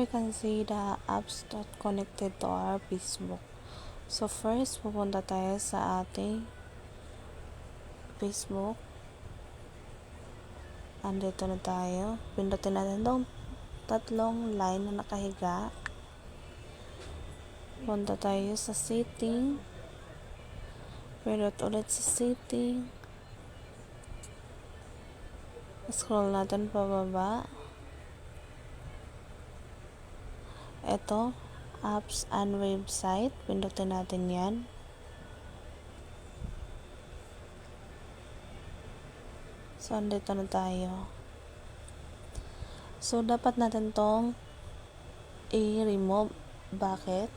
we can see the apps that connected to our Facebook. So first, pupunta tayo sa ating Facebook. Andito na tayo. Pindutin natin itong tatlong line na nakahiga. Punta tayo sa setting. Pindot ulit sa setting. Scroll natin pababa. Ito, apps and website. Pindutin natin yan. So, andito na tayo. So, dapat natin tong i-remove. Bakit?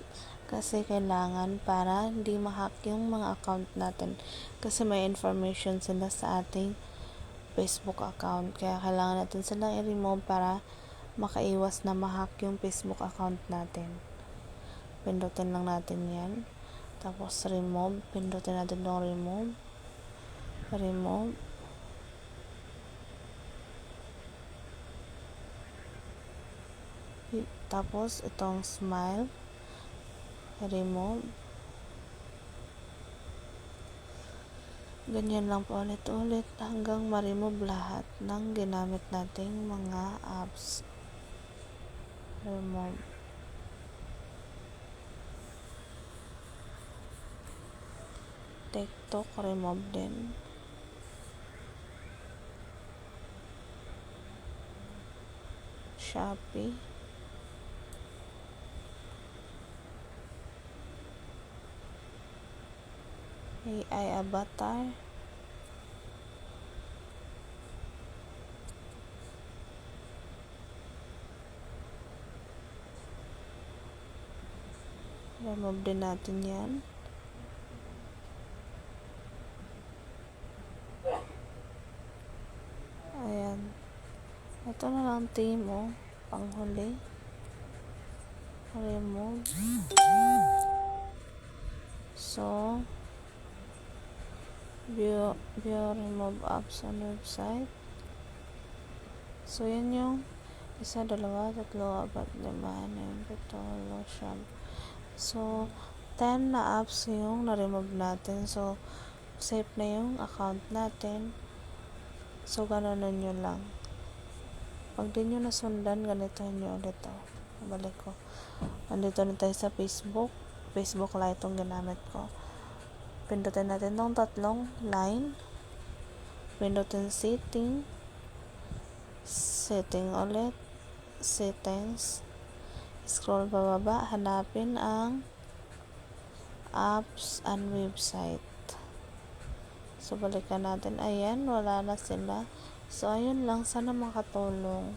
Kasi kailangan para hindi ma-hack yung mga account natin. Kasi may information sila sa ating Facebook account. Kaya kailangan natin silang i-remove para makaiwas na ma-hack yung Facebook account natin. Pindutin lang natin yan. Tapos remove. Pindutin natin yung remove. Remove. Tapos itong smile. Remove. Ganyan lang po ulit-ulit hanggang ma-remove lahat ng ginamit nating mga apps. Remove. TikTok, remove din. Shopee. AI avatar. Remove din natin yan. Ayan. Ito na lang team, panghuli. Remove. So, view remove apps on website. So, yan yung 1, 2, 3, 4, 5, 6, 7. So, 10 na apps yung na-remove natin. So, safe na yung account natin. So, gano'n nyo lang. Pag di nyo nasundan, ganito nyo ulit. Balik ko. Andito na tayo sa Facebook. Facebook Lite itong ginamit ko. Pindutin natin itong tatlong line. Pindutin setting. Setting ulit. Settings. Scroll pababa. Hanapin ang apps and website. So, balikan natin. Ayan, wala na sila. So, ayun lang. Sana makatulong.